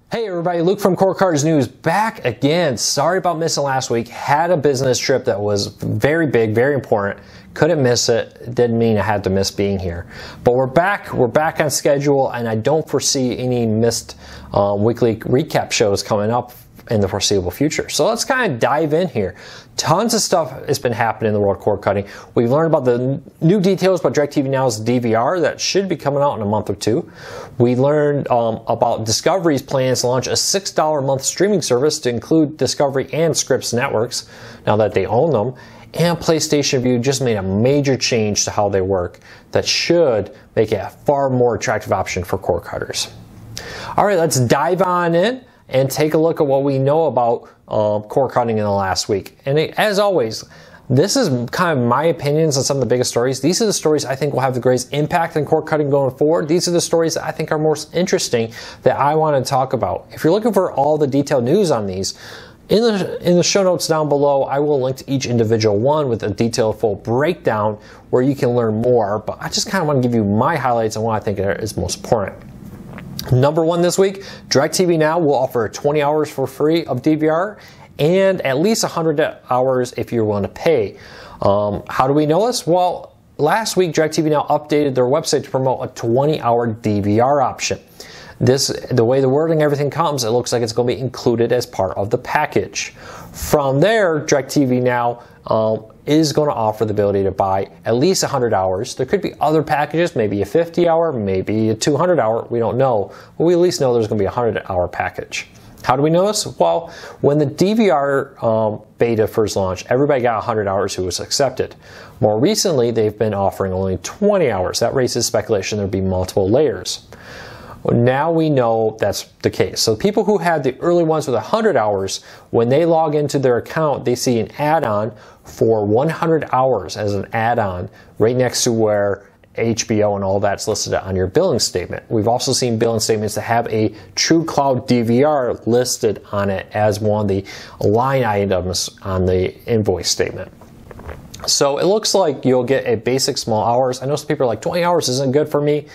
Hey everybody, Luke from Core Cars News back again. Sorry about missing last week. Had a business trip that was very big, very important. Couldn't miss it. Didn't mean I had to miss being here. But we're back on schedule, and I don't foresee any missed weekly recap shows coming up in the foreseeable future. So let's kind of dive in here. Tons of stuff has been happening in the world of cord cutting. We've learned about the new details about DIRECTV Now's DVR that should be coming out in a month or two. We learned about Discovery's plans to launch a $6 a month streaming service to include Discovery and Scripps networks now that they own them. And PlayStation Vue just made a major change to how they work that should make it a far more attractive option for cord cutters. All right, let's dive on in and take a look at what we know about cord cutting in the last week. And as always, this is kind of my opinions on some of the biggest stories. These are the stories I think will have the greatest impact on cord cutting going forward. These are the stories that I think are most interesting that I want to talk about. If you're looking for all the detailed news on these, in the show notes down below, I will link to each individual one with a detailed full breakdown where you can learn more. But I just kind of want to give you my highlights on what I think is most important. Number one this week, DIRECTV Now will offer 20 hours for free of DVR and at least 100 hours if you're willing to pay. How do we know this? Well, last week DIRECTV Now updated their website to promote a 20-hour DVR option. The way the wording everything comes, it looks like it's going to be included as part of the package. From there, DIRECTV Now is going to offer the ability to buy at least 100 hours. There could be other packages, maybe a 50-hour, maybe a 200-hour. We don't know. But we at least know there's going to be a 100-hour package. How do we know this? Well, when the DVR beta first launched, everybody got 100 hours who was accepted. More recently, they've been offering only 20 hours. That raises speculation there'd be multiple layers. Now we know that's the case. So people who had the early ones with 100 hours, when they log into their account, they see an add-on for 100 hours as an add-on right next to where HBO and all that's listed on your billing statement. We've also seen billing statements that have a True Cloud DVR listed on it as one of the line items on the invoice statement. So it looks like you'll get a basic small hours. I know some people are like, 20 hours isn't good for me.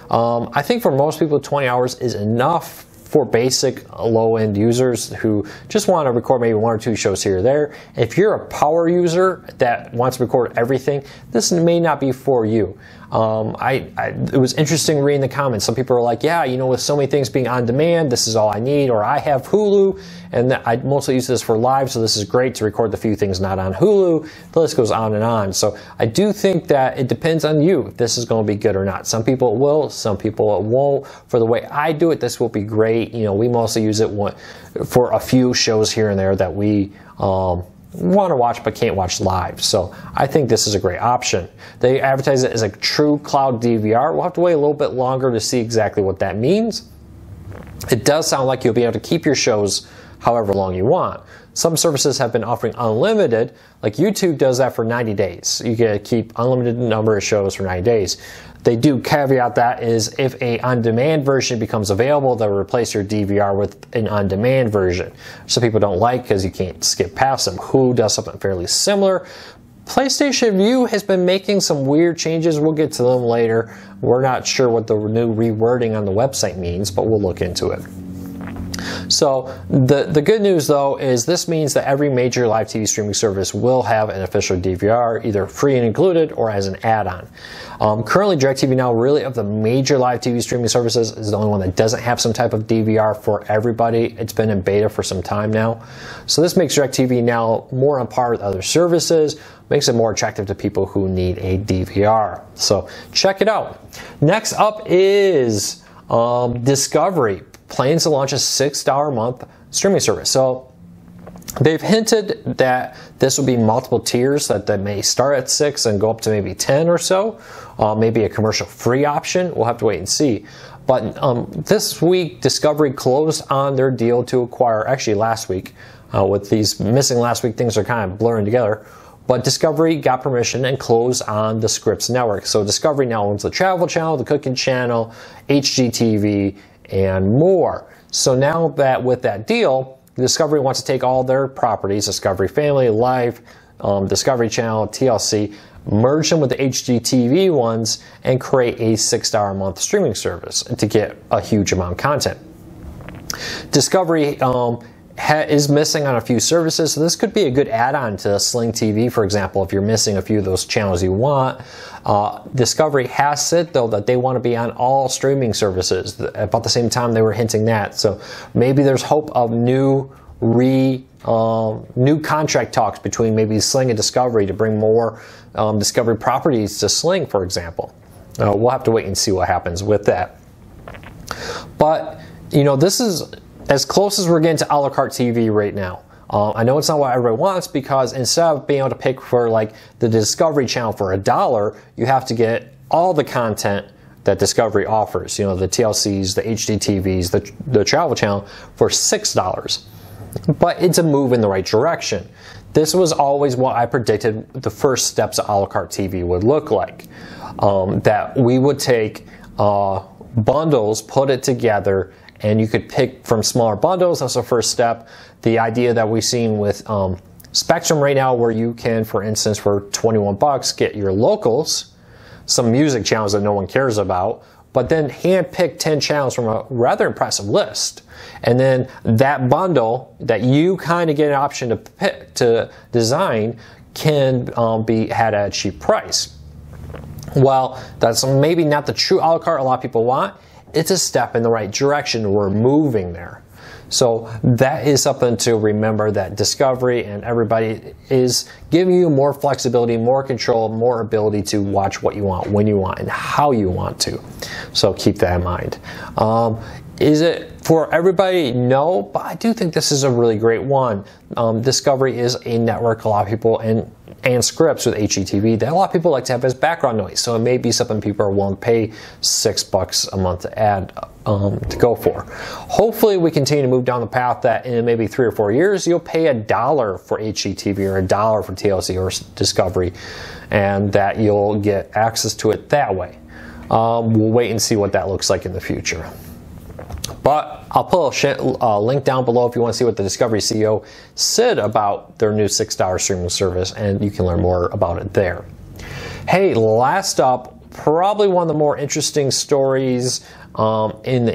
I think for most people, 20 hours is enough for basic low-end users who just want to record maybe one or two shows here or there. If you're a power user that wants to record everything, this may not be for you. It was interesting reading the comments. Some people are like, yeah, you know, with so many things being on demand, this is all I need, or I have Hulu, and I mostly use this for live, so this is great to record the few things not on Hulu. The list goes on and on. So I do think that it depends on you if this is going to be good or not. Some people it will, some people it won't. For the way I do it, this will be great. You know, we mostly use it for a few shows here and there that we want to watch but can't watch live. So I think this is a great option. They advertise it as a true cloud DVR. We'll have to wait a little bit longer to see exactly what that means. It does sound like you'll be able to keep your shows however long you want. Some services have been offering unlimited, like YouTube does that for 90 days. You get to keep unlimited number of shows for 90 days. They do caveat that is if a on-demand version becomes available, they'll replace your DVR with an on-demand version. Some people don't like because you can't skip past them. Hulu does something fairly similar. PlayStation Vue has been making some weird changes. We'll get to them later. We're not sure what the new rewording on the website means, but we'll look into it. So the good news though is this means that every major live TV streaming service will have an official DVR, either free and included or as an add-on. Currently DIRECTV Now, really of the major live TV streaming services, is the only one that doesn't have some type of DVR for everybody. It's been in beta for some time now. So this makes DIRECTV Now more on par with other services, makes it more attractive to people who need a DVR. So check it out. Next up is Discovery plans to launch a $6 a month streaming service. So they've hinted that this will be multiple tiers, that they may start at 6 and go up to maybe 10 or so. Maybe a commercial free option. We'll have to wait and see. But this week, Discovery closed on their deal to acquire, actually last week, with these missing last week things are kind of blurring together. But Discovery got permission and closed on the Scripps network. So Discovery now owns the Travel Channel, the Cooking Channel, HGTV, and more. So now that with that deal, Discovery wants to take all their properties, Discovery Family, Life, Discovery Channel, TLC, merge them with the HGTV ones, and create a $6 a month streaming service to get a huge amount of content. Discovery is missing on a few services, so this could be a good add-on to Sling TV, for example, if you're missing a few of those channels you want. Discovery has said, though, that they want to be on all streaming services. About the same time, they were hinting that. So maybe there's hope of new contract talks between maybe Sling and Discovery to bring more Discovery properties to Sling, for example. We'll have to wait and see what happens with that. But, you know, this is as close as we're getting to a la carte TV right now. I know it's not what everybody wants, because instead of being able to pick for like the Discovery Channel for $1, you have to get all the content that Discovery offers. You know, the TLCs, the HD TVs, the Travel Channel for $6. But it's a move in the right direction. This was always what I predicted the first steps of a la carte TV would look like. That we would take bundles, put it together, and you could pick from smaller bundles. That's the first step. The idea that we've seen with Spectrum right now, where you can, for instance, for $21 get your locals, some music channels that no one cares about, but then hand-pick 10 channels from a rather impressive list. And then that bundle that you kind of get an option to pick, to design, can be had at a cheap price. Well, that's maybe not the true a la carte a lot of people want. It's a step in the right direction. We're moving there. So that is something to remember, that Discovery and everybody is giving you more flexibility, more control, more ability to watch what you want, when you want, and how you want to. So keep that in mind. Is it for everybody? No, but I do think this is a really great one. Discovery is a network a lot of people, and scripts with HGTV that a lot of people like to have as background noise. So it may be something people are willing to pay $6 a month to add to go for. Hopefully we continue to move down the path that in maybe 3 or 4 years you'll pay $1 for HGTV or $1 for TLC or Discovery, and that you'll get access to it that way. We'll wait and see what that looks like in the future. But I'll put a link down below if you want to see what the Discovery CEO said about their new $6 streaming service, and you can learn more about it there. Hey, last up, probably one of the more interesting stories in the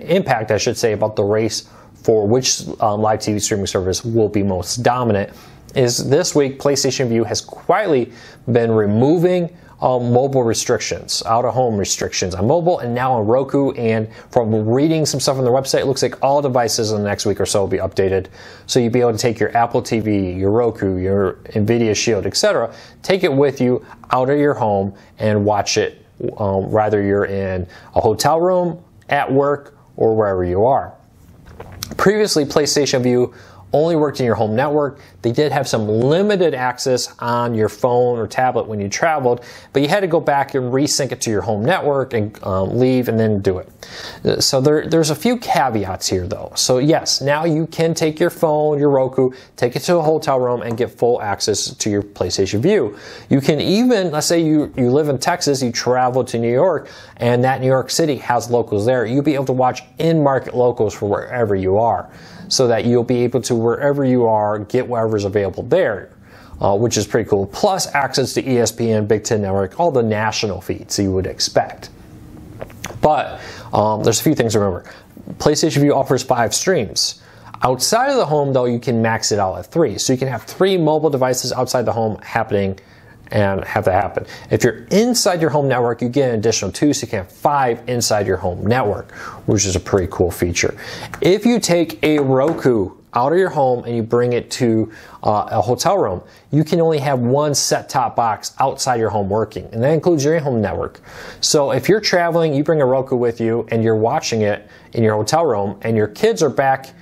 impact, I should say, about the race for which live TV streaming service will be most dominant is this week PlayStation Vue has quietly been removing mobile restrictions, out-of-home restrictions on mobile, and now on Roku. And from reading some stuff on their website, it looks like all devices in the next week or so will be updated. So you'll be able to take your Apple TV, your Roku, your NVIDIA Shield, etc., take it with you out of your home and watch it, whether you're in a hotel room, at work, or wherever you are. Previously, PlayStation Vue only worked in your home network. They did have some limited access on your phone or tablet when you traveled, but you had to go back and resync it to your home network and leave and then do it. So there's a few caveats here though. So yes, now you can take your phone, your Roku, take it to a hotel room and get full access to your PlayStation Vue. You can even, let's say you live in Texas, you travel to New York, and that New York City has locals there. You'll be able to watch in-market locals for wherever you are, so that you'll be able to, wherever you are, get whatever's available there, which is pretty cool. Plus access to ESPN, Big Ten Network, all the national feeds you would expect. But there's a few things to remember. PlayStation Vue offers 5 streams. Outside of the home, though, you can max it out at 3. So you can have 3 mobile devices outside the home happening and have that happen. If you're inside your home network, you get an additional 2, so you can have 5 inside your home network, which is a pretty cool feature. If you take a Roku out of your home and you bring it to a hotel room, you can only have 1 set-top box outside your home working, and that includes your in-home network. So if you're traveling, you bring a Roku with you and you're watching it in your hotel room, and your kids are back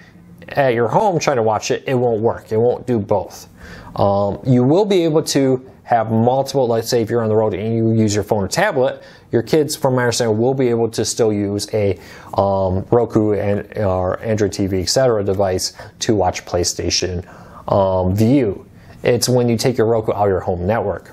at your home trying to watch it, it won't work. It won't do both. You will be able to have multiple, let's say if you're on the road and you use your phone or tablet, your kids, from my understanding, will be able to still use a Roku or Android TV, etc. device to watch PlayStation Vue. It's when you take your Roku out of your home network.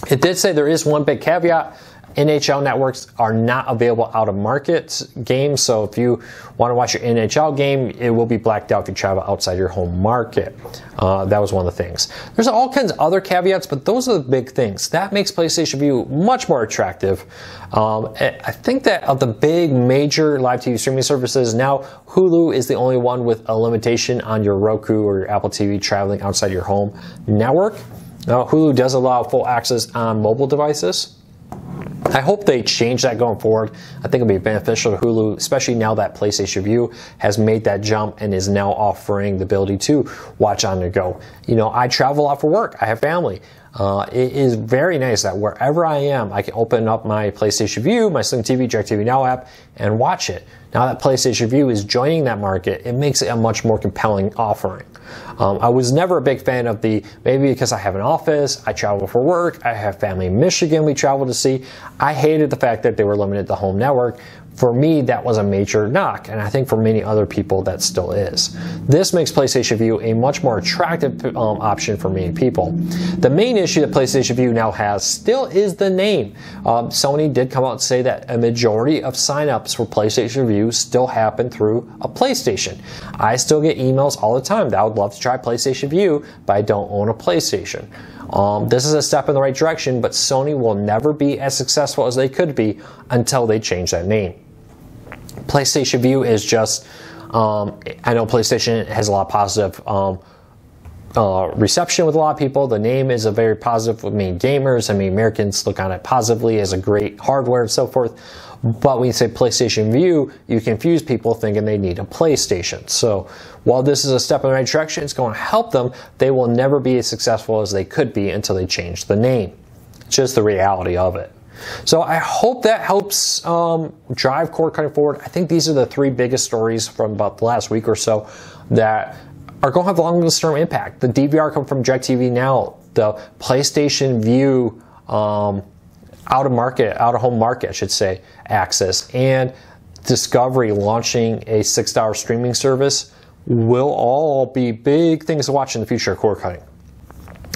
It did say there is one big caveat. NHL networks are not available out of market games, so if you want to watch your NHL game, it will be blacked out if you travel outside your home market. That was one of the things. There's all kinds of other caveats, but those are the big things. That makes PlayStation Vue much more attractive. I think that of the big major live TV streaming services, now Hulu is the only one with a limitation on your Roku or your Apple TV traveling outside your home network. Now, Hulu does allow full access on mobile devices. I hope they change that going forward. I think it'll be beneficial to Hulu, especially now that PlayStation Vue has made that jump and is now offering the ability to watch on the go. You know, I travel a lot for work. I have family. It is very nice that wherever I am, I can open up my PlayStation Vue, my Sling TV, DirecTV Now app, and watch it. Now that PlayStation Vue is joining that market, it makes it a much more compelling offering. I was never a big fan of maybe because I have an office, I travel for work, I have family in Michigan we travel to see. I hated the fact that they were limited to home network. For me, that was a major knock, and I think for many other people that still is. This makes PlayStation Vue a much more attractive option for many people. The main issue that PlayStation Vue now has still is the name. Sony did come out and say that a majority of signups for PlayStation Vue still happen through a PlayStation. I still get emails all the time that I would love to try PlayStation Vue, but I don't own a PlayStation. This is a step in the right direction, but Sony will never be as successful as they could be until they change that name. PlayStation Vue is just, I know PlayStation has a lot of positive reception with a lot of people. The name is a very positive with many gamers. I mean, Americans look on it positively as a great hardware and so forth. But when you say PlayStation Vue, you confuse people thinking they need a PlayStation. So while this is a step in the right direction, it's going to help them. They will never be as successful as they could be until they change the name. It's just the reality of it. So I hope that helps drive cord cutting forward. I think these are the three biggest stories from about the last week or so that are going to have long-term impact. The DVR come from DirecTV Now, the PlayStation Vue out of home market, I should say, access, and Discovery launching a $6 streaming service will all be big things to watch in the future of cord cutting.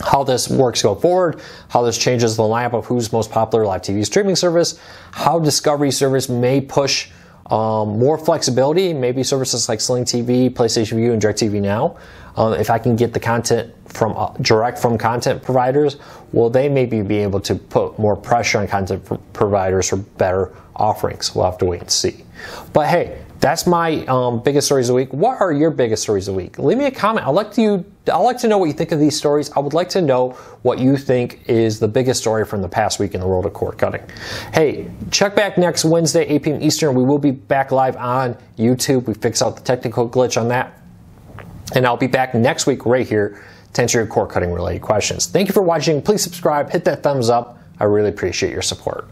How this works going forward, how this changes the lineup of who's most popular live TV streaming service, how Discovery service may push more flexibility, maybe services like Sling TV, PlayStation Vue, and DirecTV Now. If I can get the content from direct from content providers, well, they maybe be able to put more pressure on content providers for better offerings. We'll have to wait and see. But hey, that's my biggest stories of the week. What are your biggest stories of the week? Leave me a comment. I'd like to know what you think of these stories. I would like to know what you think is the biggest story from the past week in the world of cord cutting. Hey, check back next Wednesday, 8 p.m. Eastern. We will be back live on YouTube. We fix out the technical glitch on that. And I'll be back next week right here to answer your cord cutting related questions. Thank you for watching. Please subscribe, hit that thumbs up. I really appreciate your support.